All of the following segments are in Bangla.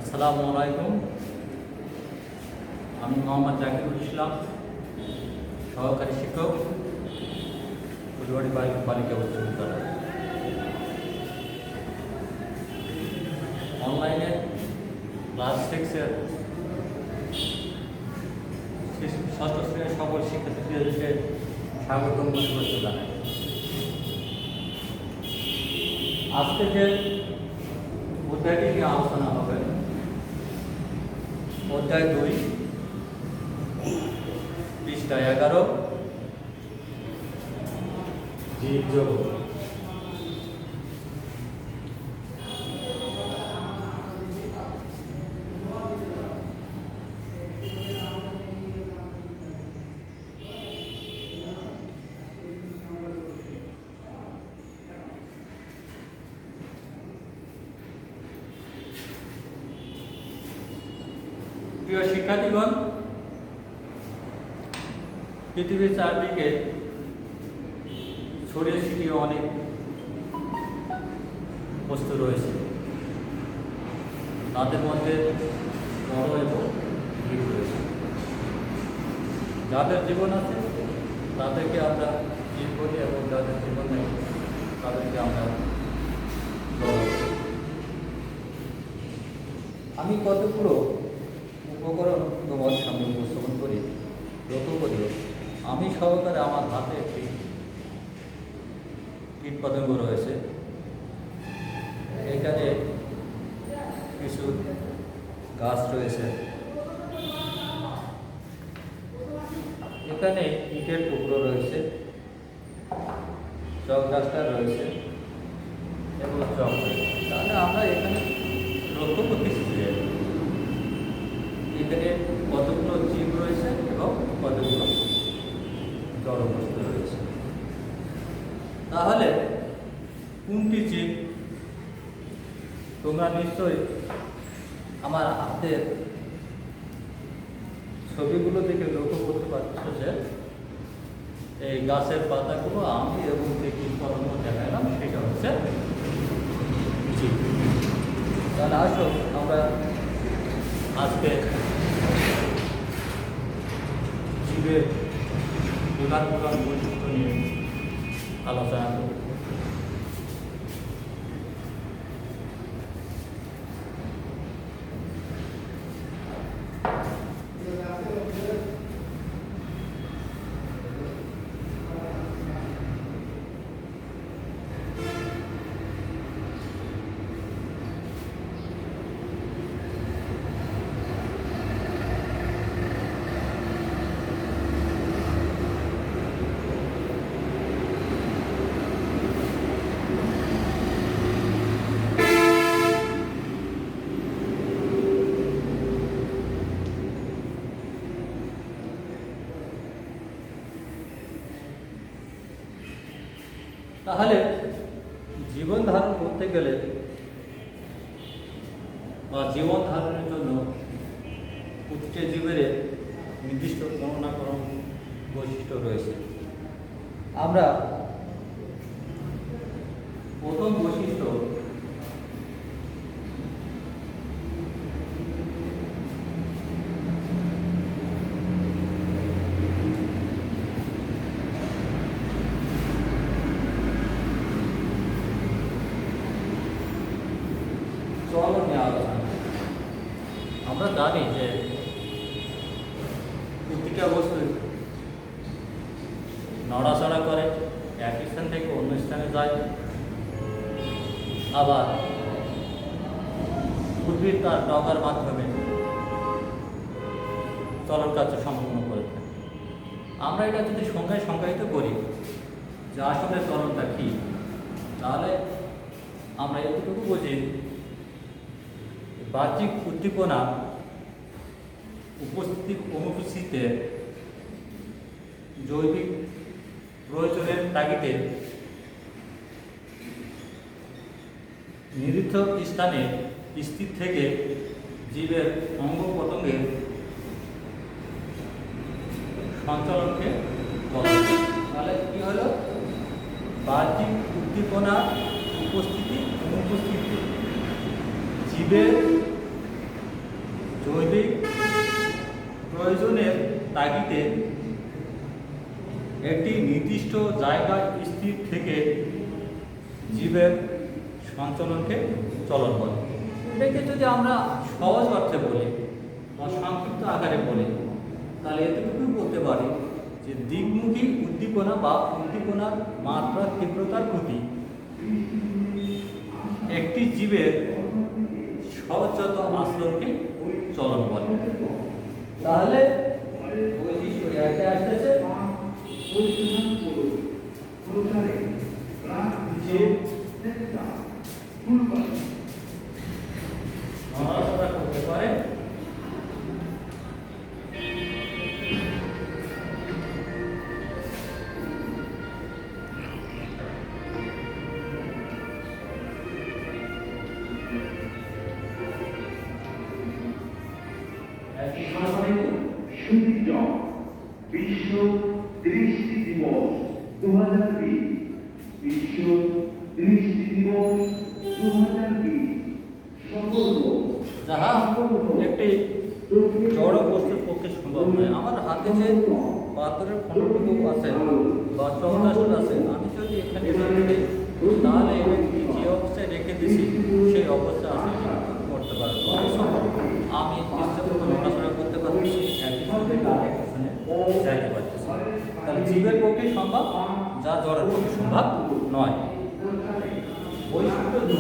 আসসালামু আলাইকুম। আমি মোহাম্মদ জাকিরুল ইসলাম, সহকারী শিক্ষক, ফুলবাড়ী বালিকা উচ্চ বিদ্যালয়। অনলাইনে ক্লাস 6-এর ষষ্ঠ শ্রেণীর সকল শিক্ষার্থীদেরকে স্বাগতম করতে জানাই। আজকে যে অধ্যায়টি নিয়ে আলোচনা হবে, অধ্যায় 2, পৃষ্ঠা 11, জীবজগৎ। প্রিয় শিক্ষার্থীগণ, পৃথিবীর চারদিকে ছড়িয়ে ছিটিয়ে অনেক বস্তু রয়েছে। তাদের মধ্যে বড় এবং জীব রয়েছে। যাদের জীবন আছে তাদেরকে আমরা জীব বলি, এবং যাদের জীবন নেই তাদেরকে আমরা জড় বলি। আমি কতগুলো উপকরণ তোমাদের সামনে উপস্থাপন করি, লক্ষ্য করিও আমি সহকারে আমার হাতে একটি কীট পতঙ্গ রয়েছে। এখানে কিছু গাছ রয়েছে, এখানে ইটের টুকরো রয়েছে, চক গাছটা রয়েছে এবং চক রয়েছে। তাহলে আমরা এখানে লক্ষ্য করতেছি যে এখানে কতগুলো জীব রয়েছে এবং কতগুলো জড়বস্তু রয়েছে। তাহলে কোনটি জীব? তোমরা নিশ্চয়ই আমার হাতের ছবিগুলো দেখে লক্ষ্য করতে পারছো যে এই গাছের পাতাগুলো আমি এবং যে কীটপতঙ্গ দেখালাম সেটা হচ্ছে জীব। তাহলে আসো আমরা আজকে জীবের প্রধান বৈশিষ্ট্য নিয়ে আলোচনা করব। তাহলে জীবন ধারণ করতে গেলে বা জীবন ধারণের জন্য প্রতিটি জীবের নির্দিষ্ট কোনো না কোনো বৈশিষ্ট্য রয়েছে। আমরা প্রথম বৈশিষ্ট্য চলন নিয়ে আলোচনা। আমরা জানি যে প্রতিটা বস্তু নড়াচড়া করে, এক স্থান থেকে অন্য স্থানে যায়। আবার উদ্ভিদ তার ডগার মাধ্যমে চলন কার্য সম্পন্ন করে থাকে। আমরা এটা যদি সংখ্যায় সংজ্ঞায়িত করি যে আসলে চলনটা কী, তাহলে আমরা এতটুকু বুঝি বাহ্যিক উদ্দীপনা অনুপস্থিতিতে জৈবিক প্রয়োজনের তাগিদে নির্দিষ্ট স্থানে স্থির থেকে জীবের অঙ্গ প্রত্যঙ্গের সঞ্চালনকে বলা হয়। তাহলে কী হলো? বাহ্যিক উদ্দীপনা উপস্থিতি অনুপস্থিতি জীবের জৈবিক প্রয়োজনের তাগিদে একটি নির্দিষ্ট জায়গায় স্থির থেকে জীবের সঞ্চালনকে চলন বলে। এটাকে যদি আমরা সহজ অর্থে বলি বা সংক্ষিপ্ত আকারে বলি, তাহলে এতটুকু বলতে পারি যে দিকমুখী উদ্দীপনা বা উদ্দীপনার মাত্রা তীব্রতার প্রতি একটি জীবের সহজাত আচরণকে চলন বলে। তাহলে বৈশিষ্ট্য একটা আসতেছে নড়াচড়া করতে পারে, বিশ্ব দৃষ্টি দিবস 2020 বিশ্ব দৃষ্টি দিবস 2020 যাহা একটি জড় বস্তুর পক্ষে সম্ভব নয়। আমার হাতে যে পাথরের খণ্ডটুকু আছে বা চৌরাশন আছে, আমি যদি এখানে রেখে দিই তাহলে যে অবস্থায় রেখে দিছি সেই অবস্থায় আমি করতে পারবো। আমি চেষ্টা করবো নড়াচড়া করতে পারছি, যাইতে পারতেছি। তাহলে জীবের পক্ষে সম্ভব, যা জড়ের পক্ষে সম্ভব নয়। বৈশিষ্ট্য 2,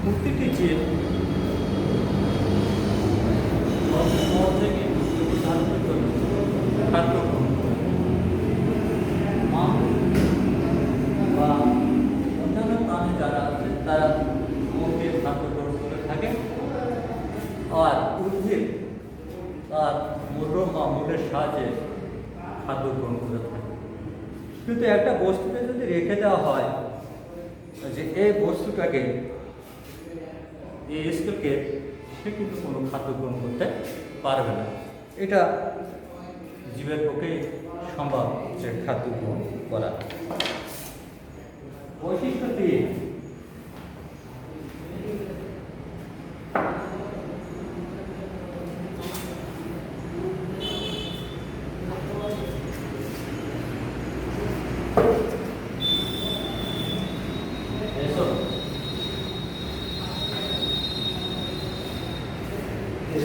প্রতিটি জীব থেকে খাদ্য গ্রহণ করে। বা অন্যান্য প্রাণী যারা আছে তারা মুখে খাদ্য গ্রহণ করে থাকে, আর উদ্ভিদ তার মূল বা মূলের সাহায্যে খাদ্য গ্রহণ করে থাকে। কিন্তু একটা বস্তুকে যদি রেখে দেওয়া হয় যে এই বস্তুটাকে, এই স্কেলকে, সে কিন্তু কোনো খাদ্য গ্রহণ করতে পারবে না। এটা জীবের পক্ষে সম্ভব যে খাদ্য গ্রহণ করা। বৈশিষ্ট্য 3,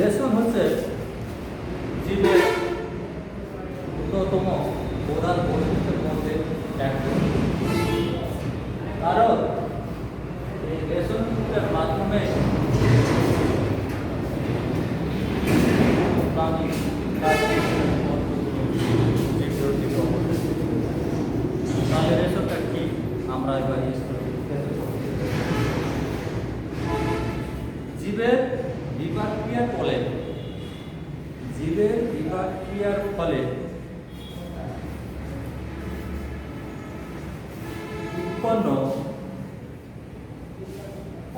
রেশন হচ্ছে জীবের অন্যতম প্রধান বৈশিষ্ট্যের মধ্যে একটা। কারণ এই রেশনের মাধ্যমে প্রাণী তাহলে রেশনটা কি আমরা এবার জীবের বিপাক ক্রিয়ার ফলে উৎপন্ন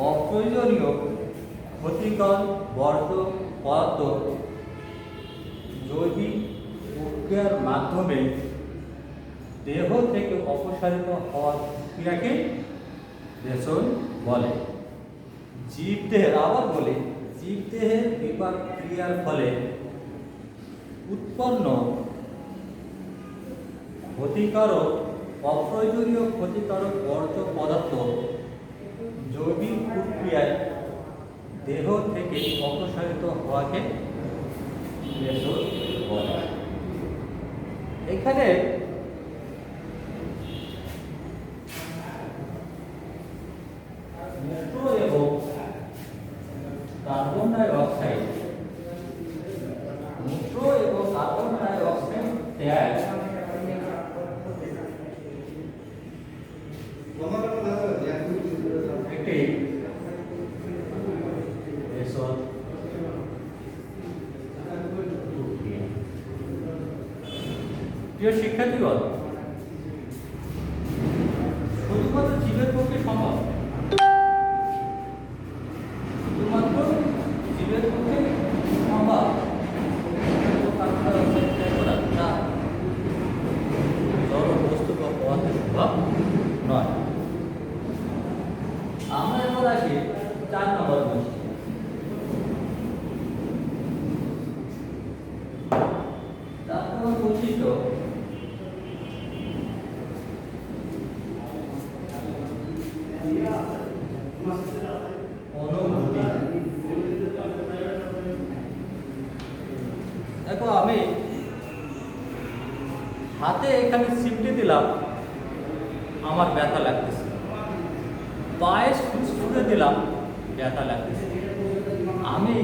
অপ্রয়োজনীয় ক্ষতিকর বর্জ্য পদার্থ জৈবিক প্রক্রিয়ার মাধ্যমে দেহ থেকে অপসারিত হওয়ার ক্রিয়াকে রেশন বলে। জীবদেহের, আবার বলি, জীবদেহের বিপাক ক্রিয়ার ফলে উৎপন্ন ক্ষতিকারক অপ্রয়োজনীয় ক্ষতিকারক বর্জ্য পদার্থ জৈবিক প্রক্রিয়ায় দেহ থেকে অপসারিত হওয়াকে রেশন বলে। এখানে মূত্র এবং কার্বন ডাই অক্সাইড ত্যাগ একটি রেশন প্রক্রিয়া। প্রিয় শিক্ষার্থীগণ, শুধুমাত্র জীবের পক্ষে সম্ভব 4 নম্বর বৈশিষ্ট্য। 4 নম্বর বৈশিষ্ট্য অনুভূতি। দেখো আমি হাতে এখানে সিমটি দিলাম, আমার ব্যথা লাগতেছে, পায়ে ছুঁড়ে দিলাম, ব্যথা লাগতেছে। আমি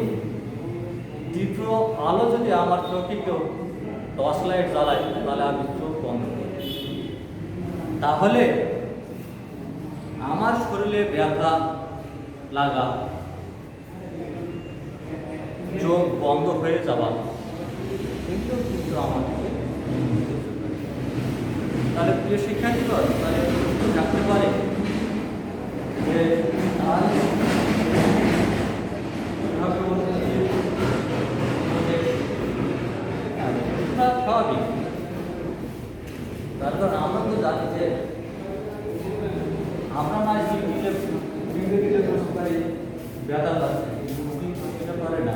তীব্র আলো যদি আমার চোখে কেউ টর্চ লাইট জ্বালায়, তাহলে আমি চোখ বন্ধ করি, তাহলে আমার শরীরে ব্যথা লাগা, চোখ বন্ধ হয়ে যাওয়া কিন্তু আমাদেরকে তাহলে প্রিয় শিক্ষার্থীগণ, তাহলে থাকতে পারে যে স্বাভাবিক, তার কারণ আমরা তো জানি যে আমরা না দিলে বসতে পারি, ব্যথা লাগছে, এটা পারে না।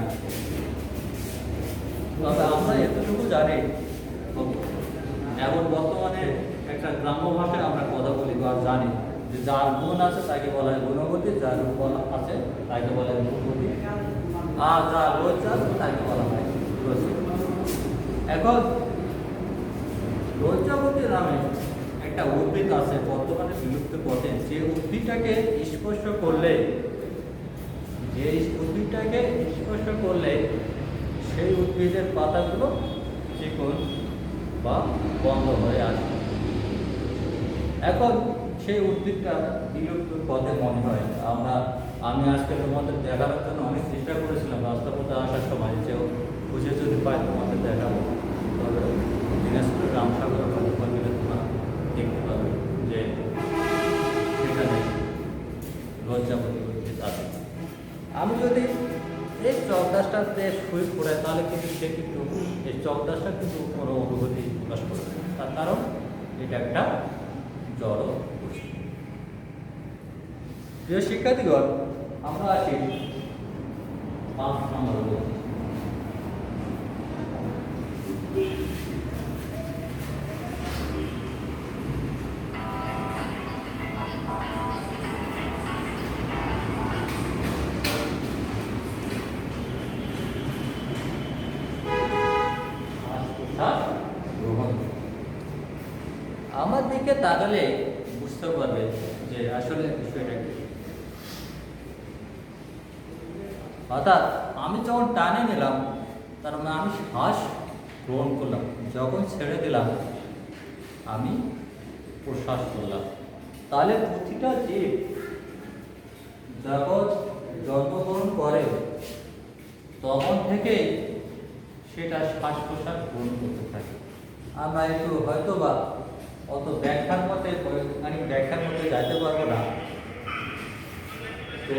তবে আমরা এতটুকু জানি, এখন বর্তমানে একটা গ্রাম্য ভাষায় আমরা কথা বলি বা জানি যে যার গুণ আছে তাকে বলা হয় গুণবতী, যার বলা আছে তাকে বলা হয় গুণবতী, আর যার লজ্জা আছে তাকে বলা হয় লজ্জিত। এখন লজ্জাবতী নামে একটা উদ্ভিদ আছে বর্তমানে বিলুপ্ত পথে, যে উদ্ভিদটাকে স্পর্শ করলে সেই উদ্ভিদের পাতাগুলো চিকন বা বন্ধ হয়ে আসে। এখন সেই উদ্ভিদটা বিলুপ্ত পথে মনে হয়। আমি আজকে তোমাদের দেখানোর জন্য অনেক চেষ্টা করেছিলাম রাস্তাপথে আসার সময়, যে খুঁজে যদি পাই তোমাদের দেখাবো, তবে দিনাজপুর রামসাগর গেলে তোমরা দেখতে পাবে যে সেখানে লজ্জাবতী উদ্ভিদ আছে। আমি যদি এই চকদাসটাতে শুয়ে পড়ে, তাহলে কিন্তু সে কিন্তু এই চকদাসটা কিন্তু কোনো অনুভূতি প্রকাশ করবে না, তার কারণ এটা একটা জড় বস্তু। প্রিয় শিক্ষার্থীগণ, আমরা আসি 5 নম্বর বৈশিষ্ট্য। আমার দিকে তাকালে বুঝতে পারবে যে আসলে বিষয়টা কি। অর্থাৎ আমি যখন টানে নিলাম, তার মানে আমি শ্বাস গ্রহণ করলাম, যখন ছেড়ে দিলাম আমি প্রশ্বাস করলাম। তাহলে প্রতিটা জীব যখন জন্মগ্রহণ করে তখন থেকেই সেটা শ্বাস প্রশ্বাস গ্রহণ করতে থাকে। আমরা একটু হয়তো বা অত ব্যাখ্যার মধ্যে বৈজ্ঞানিক ব্যাখ্যার মধ্যে যাইতে পারবো না, তো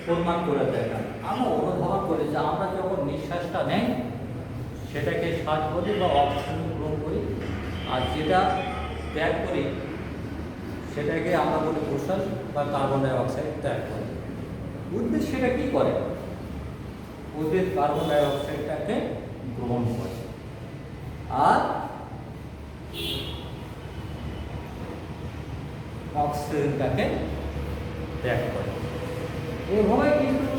প্রমাণ করে দেয় না। আমরা অনুধাবন করি যে আমরা যখন নিঃশ্বাসটা নেই সেটাকে শ্বাস বলি বা অক্সিজেন গ্রহণ করি, আর যেটা ত্যাগ করি সেটাকে আমরা বলি প্রশ্বাস বা কার্বন ডাই অক্সাইড ত্যাগ করি। উদ্ভিদ সেটা কী করে? উদ্ভিদ কার্বন ডাই অক্সাইডটাকে গ্রহণ করে আর অক্সিজেনটাকে ত্যাগ করে। এভাবে কিন্তু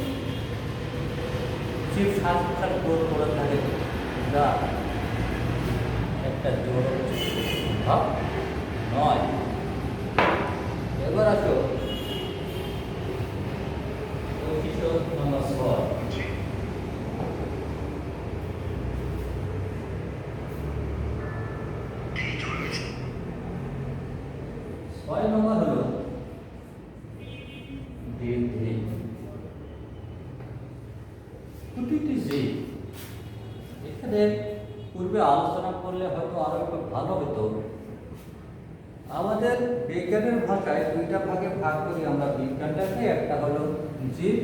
জীব শ্বাস প্রশ্বাস গ্রহণ করে থাকে, যা একটা জড় ভাব নয়। এবার আসো বৈশিষ্ট্য নম্বর 6। নম্বর হলো বৃদ্ধি। প্রতিটি জীব, এখানে পূর্বে আলোচনা করলে হয়তো আরো একটু ভালো হতো। আমাদের বিজ্ঞানের ভাষায় 2টা ভাগে ভাগ করি আমরা বিজ্ঞানটাকে, একটা হলো জীব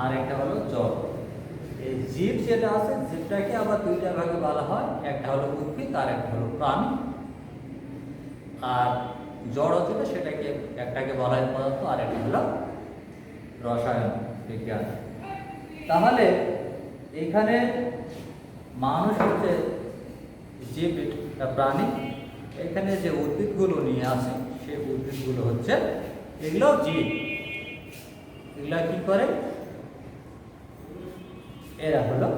আর একটা হলো জড়। এই জীব যেটা আছে, জীবটাকে আবার 2টা ভাগে বলা হয়, একটা হলো উদ্ভিদ আর একটা হলো প্রাণী। আর জড় যেটা, সেটাকে একটাকে বলা হয় পদার্থ আর একটা হলো রসায়ন বিজ্ঞান। তাহলে এখানে মানুষ হচ্ছে জীব প্রাণী, এখানে যে উদ্ভিদগুলো নিয়ে আসে সেই উদ্ভিদগুলো হচ্ছে এগুলো জীব। এগুলা কি করে? এরা হলো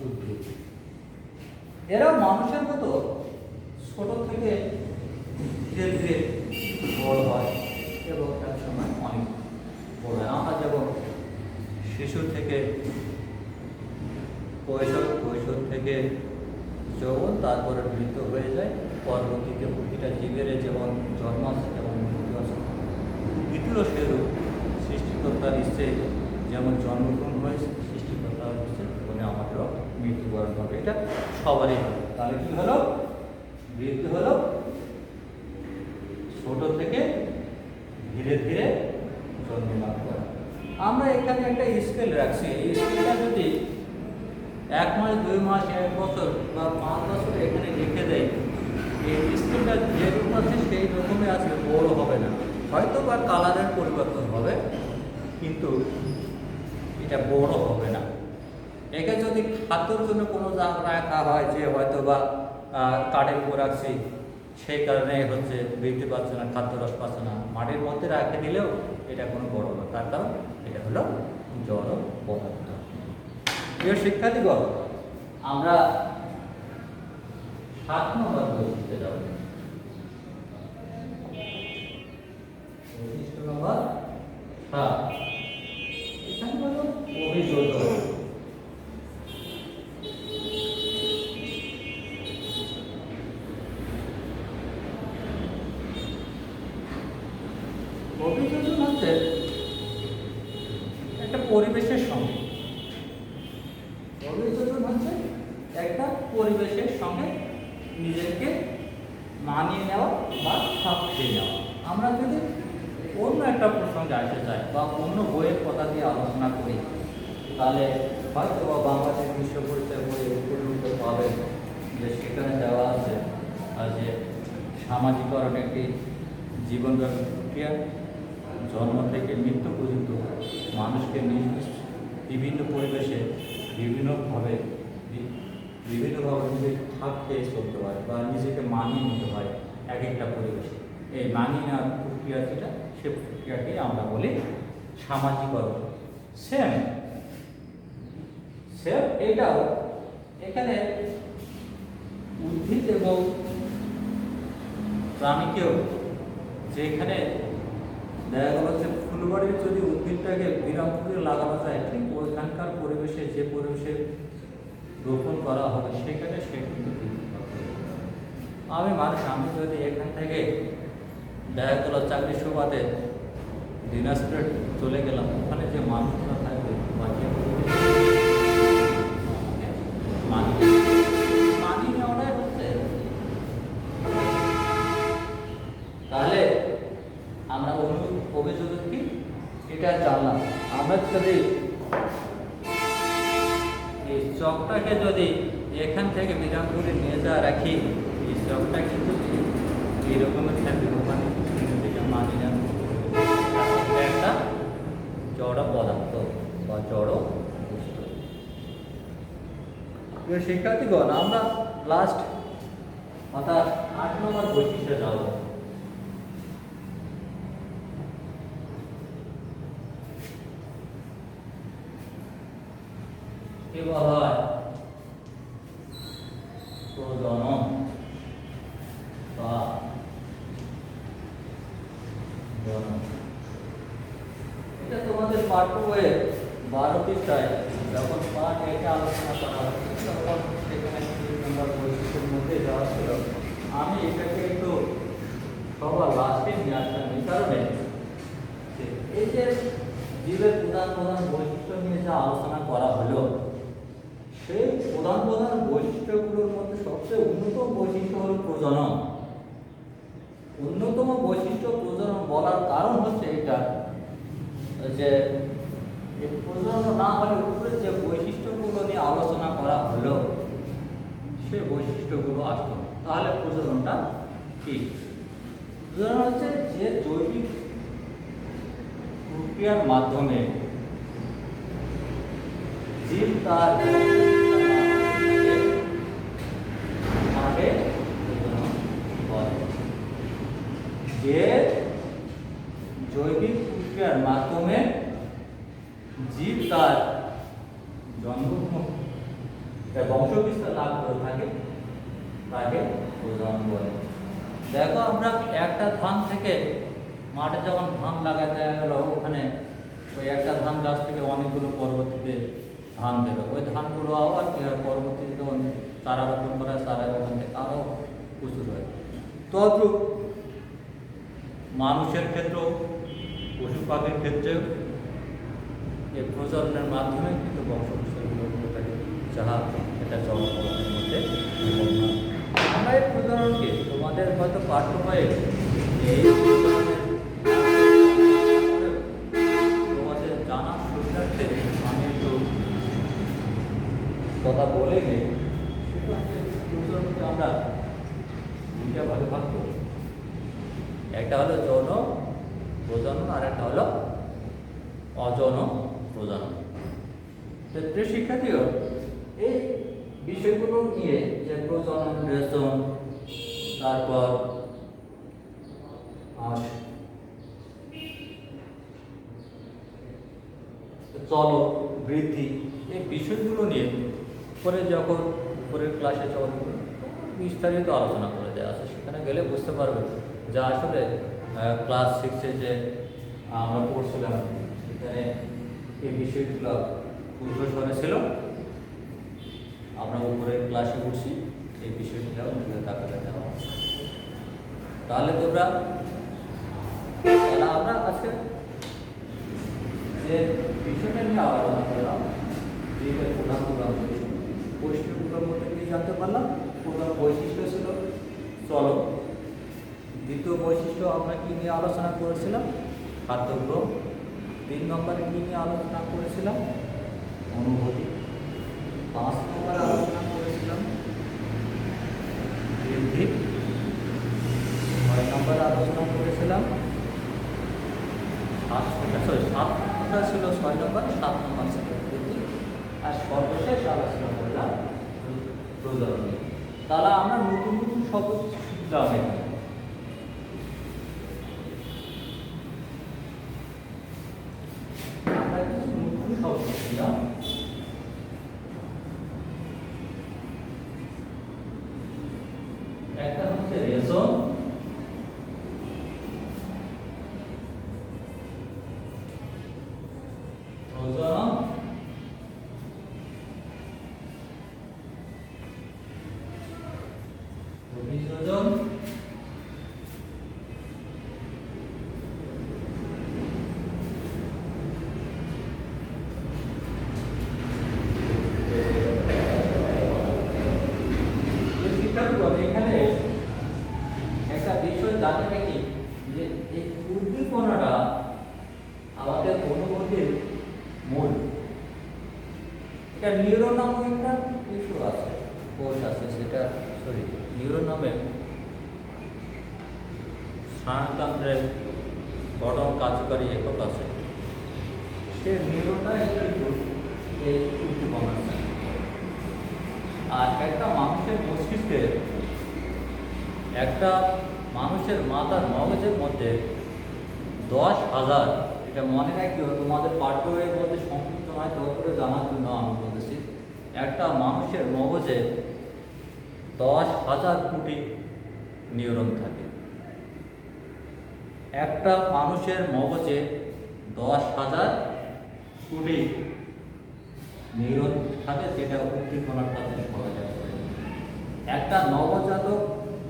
উদ্ভিদ। এরাও মানুষের মতো ছোট থেকে ধীরে ধীরে বড় হয় এবং এক সময় অনেক বড় হয়। আমরা যেমন শিশু থেকে কৈশোর থেকে যৌবন, তারপরে মৃত্যু হয়ে যায়। পরবর্তীতে প্রতিটা জীবের যেমন জন্ম আছে তেমন মৃত্যু আছে। দ্বিতীয় সেরূপ সৃষ্টিকর্তার ইচ্ছে যেমন জন্মগ্রহণ হয়েছে, সৃষ্টিকর্তার ইচ্ছে তেমনি আমাদেরও মৃত্যুবরণ হবে। এটা সবারই হবে। তাহলে কি হলো? মৃত্যু হলো ছোট থেকে ধীরে ধীরে জন্মলাভ করা। আমরা এখানে একটা স্কেল রাখছি। এই স্কেলটা যদি 1 মাস, 2 মাস, 1 বছর বা 5 বছর এখানে রেখে দেয়, এই স্কেলটা যেরকম আছে সেই রকমই আছে, বড় হবে না। হয়তো বা কালারের পরিবর্তন হবে, কিন্তু এটা বড় হবে না। একে যদি খাদ্যর জন্য কোনো জায়গা রাখা হয়, যে হয়তো বা কাঠের উপর রাখছি, সেই কারণে হচ্ছে বৃদ্ধি পাচ্ছে না, খাদ্য রস পাচ্ছে না, মাটির মধ্যে রেখে দিলেও এটা কোনো বড় না। তার কারণ এটা হলো জড় পদার্থ। প্রিয় শিক্ষার্থীগণ, আমরা 7 নম্বর বৈশিষ্ট্যে যাব। বৈশিষ্ট্য নম্বর 7, এখানে হলো অভিযোজন। অভিযোজন হচ্ছে একটা পরিবেশের সঙ্গে, অভিযোজন হচ্ছে একটা পরিবেশের সঙ্গে নিজেকে মানিয়ে নেওয়া বা খাপ খেয়ে নেওয়া। আমরা যদি অন্য একটা প্রসঙ্গে আসতে চাই বা অন্য বইয়ের কথা দিয়ে আলোচনা করি, তাহলে হয়তো বা বাংলাদেশ বিশ্ব পরিচয় বই পরিণত পাবেন, যে সেখানে দেওয়া আছে যে সামাজিকরণ একটি জীবন প্রক্রিয়া। জন্ম থেকে মৃত্যু পর্যন্ত মানুষকে নিজ নিজ বিভিন্ন পরিবেশে বিভিন্নভাবে নিজেকে খাপ খেয়ে চলতে হয় বা নিজেকে মানিয়ে নিতে হয় এক একটা পরিবেশে। এই মানিয়ে নেওয়ার প্রক্রিয়া যেটা, সে প্রক্রিয়াকে আমরা বলি সামাজিকরণ। সেম এইটাও এখানে উদ্ভিদ এবং প্রাণীকেও, যেখানে দেখা গেল যে ফুলবাড়ির যদি উদ্ভিদটাকে বিরামপুরে লাগানো যায়, ঠিক ওইখানকার পরিবেশে, যে পরিবেশে রোপণ করা হবে সেখানে সে কিন্তু আমি যদি এখান থেকে দেখা গেল চাকরি সুবাদে দিনাজপুরে চলে গেলাম, ওখানে যে মানুষরা থাকবে বা যে মানিয়ে নেওয়াটাই হচ্ছে। তাহলে আমরা অভিযোজন কি এটা জানলাম। আমরা যদি এই চকটাকে যদি এখান থেকে বিরামপুরে নিয়ে যা রাখি, এই চকটা কিন্তু এই রকমের থাকবে, ওখানে থেকে মানি না একটা জড় পদার্থ বা জড় বস্তু। শিক্ষার্থীগণ, আমরা লাস্ট অর্থাৎ 8 নম্বর বৈশিষ্ট্যে যাব। কি বলা হয়? প্রজনন বা জনন। এটা তোমাদের পাঠ্য বইয়ে 12 পৃষ্ঠায় যখন পাঠ এটা আলোচনা করা হচ্ছে, তখন সেখানে 3 নম্বর বৈশিষ্ট্যের মধ্যে যাওয়া ছিল। আমি এটাকে একটু সবার লাস্টে নিয়ে আসলাম এই কারণে, এই যে জীবের প্রধান বৈশিষ্ট্য নিয়ে যা আলোচনা করা হলো, সেই প্রধান বৈশিষ্ট্যগুলোর মধ্যে সবচেয়ে অন্যতম বৈশিষ্ট্য হল প্রজনন। অন্যতম বৈশিষ্ট্য প্রজনন বলার কারণ হচ্ছে এটা, যে প্রজনন না হলে উপরে যে বৈশিষ্ট্যগুলো নিয়ে আলোচনা করা হলো, সে বৈশিষ্ট্যগুলো আসতো। তাহলে প্রজননটা কি? প্রজনন হচ্ছে যে জৈবিক প্রক্রিয়া প্রক্রিয়ার মাধ্যমে জীব তার যে জৈবিক প্রক্রিয়ার মাধ্যমে জীব তার বংশবিস্তার লাভ করে থাকে তাকে প্রজনন বলে। দেখো আমরা একটা ধান থেকে মাঠে যখন ধান লাগাতে গেল, ওখানে ওই একটা ধান গাছ থেকে অনেকগুলো পরবর্তীতে ধান দেবে, ওই ধানগুলো আবার পরবর্তীতে যখন চারা রোপণ করা হয়, চারা ওখান থেকে আরও প্রচুর হয়। তদ্রূপ মানুষের ক্ষেত্রেও, পশু পাখির ক্ষেত্রেও এই প্রজননের মাধ্যমে কিন্তু বংশবিস্তারগুলো হয়ে থাকে, যাহা এটা জলপথের মধ্যে আমরা এই প্রজননকে তোমাদের হয়তো পাঠ্য হয়ে এই তোমাদের জানার সুবিধার্থে আমি একটু কথা বলে নিই। সেটা হচ্ছে প্রজননকে আমরা দুইটা ভাগে ভাগ করি, একটা হলো যৌন প্রজনন আর একটা হলো অযৌন প্রজনন। তো প্রিয় শিক্ষার্থীও, এই বিষয়গুলো নিয়ে যে প্রজনন, রেশন, তারপর চলো বৃদ্ধি, এই বিষয়গুলো নিয়ে পরে যখন উপরের ক্লাসে যখন বিস্তারিত আলোচনা করে দেওয়া আছে, সেখানে গেলে বুঝতে পারবে যা আসলে ক্লাস 6-এ যে আমরা পড়ছিলাম, সেখানে এই বিষয়গুলো পূর্বসরে ছিল। আমরা উপরের ক্লাসে উঠছি, এই বিষয়গুলো তাকাতে দেওয়া। তাহলে আমরা আজকে যে বিষয়টা নিয়ে আলোচনা করলাম, যেটা প্রধান বৈশিষ্ট্যগুলোর মধ্যে কি জানতে পারলাম? প্রধান বৈশিষ্ট্য ছিল চলন। দ্বিতীয় বৈশিষ্ট্য আমরা কি নিয়ে আলোচনা করেছিলাম? খাদ্যগ্রহণ। 3 নম্বরে কি নিয়ে আলোচনা করেছিলাম? অনুভূতি। 5 নম্বরে আলোচনা করেছিলাম বৃদ্ধি। 6 নম্বরে আলোচনা করেছিলাম 7টা ছিল 6 নম্বর, 7 নম্বর ছিল বৃদ্ধি, আর সর্বশেষ আলোচনা করলাম প্রজনন। তাহলে আমরা নতুন নতুন শব্দ শিখলাম। আমরা কিছু নতুন শব্দ শিখলাম। একটা হচ্ছে রেশন, প্রজনন, অভিযোজন, এখানে একটা বিষয় জানে নাকি যে এই উদ্দীপনাটা আমাদের অনুভূতির মূল। এটা নিউরন নামক একটা কিছু আছে, কোষ আছে, সেটা নিউরন নামে স্নায়ুতন্ত্রের গঠন কার্যকারী একক আছে। সে নিউরনটা কিন্তু এই উদ্দীপনা। আর একটা মানুষের মস্তিষ্কে, একটা মানুষের মাথার মগজের মধ্যে 10,000, এটা মনে রাখিও, তোমাদের পাঠ্য বইয়ের মধ্যে সংক্ষিপ্ত নয়, তারপরে জানার জন্য আমি বলতেছি। একটা মানুষের মগজে 10,000 কোটি নিউরন থাকে। একটা মানুষের মগজে 10,000 কোটি নিউরন থাকে, যেটা উদ্দীপনার কাছে সহযোগিতা করে। একটা নবজাতক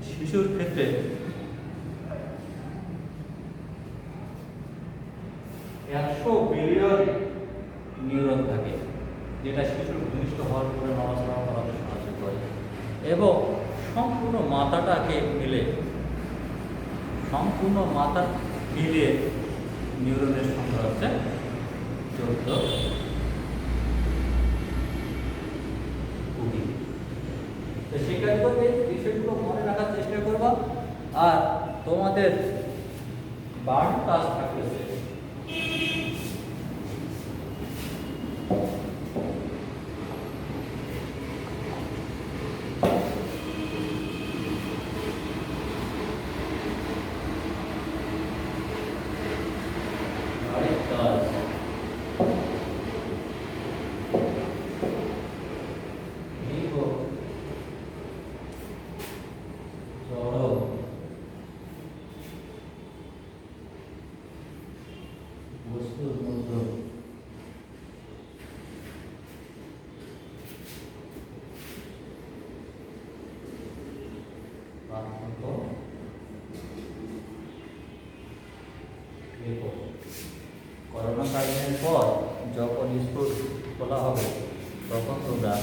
শিশুর ক্ষেত্রে 100 বিলিয়ন নিউরন থাকে, যেটা শিশুর ভূমিষ্ঠ হওয়ার পরে নড়াচড়া করাতে সাহায্য করে। এবং সম্পূর্ণ মাথাটাকে মিলিয়ে নিউরনের সংখ্যা হচ্ছে 14 কোটি। তো সেখানে এই বিষয়গুলো মনে রাখার চেষ্টা করবা। আর তোমাদের বাড়ির কাজ থাকতেছে দীর্ঘ জড় বস্তুর মধ্যে পার্থক্য লিখো। করোনাকালীনের পর যখন স্কুল খোলা হবে তখন তোমরা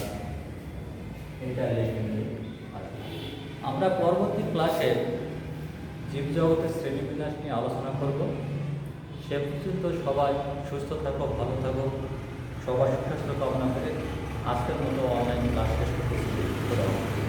এটা লিখে নিয়ে আসবে। আমরা পরবর্তী ক্লাসে জীবজগতের শ্রেণীবিন্যাস নিয়ে আলোচনা করব। সে পর্যন্ত সবাই সুস্থ থাকো, ভালো থাকো, সবার সুস্বাস্থ্য কামনা করে আজকের মতো অনলাইন ক্লাস শেষ করতেছি।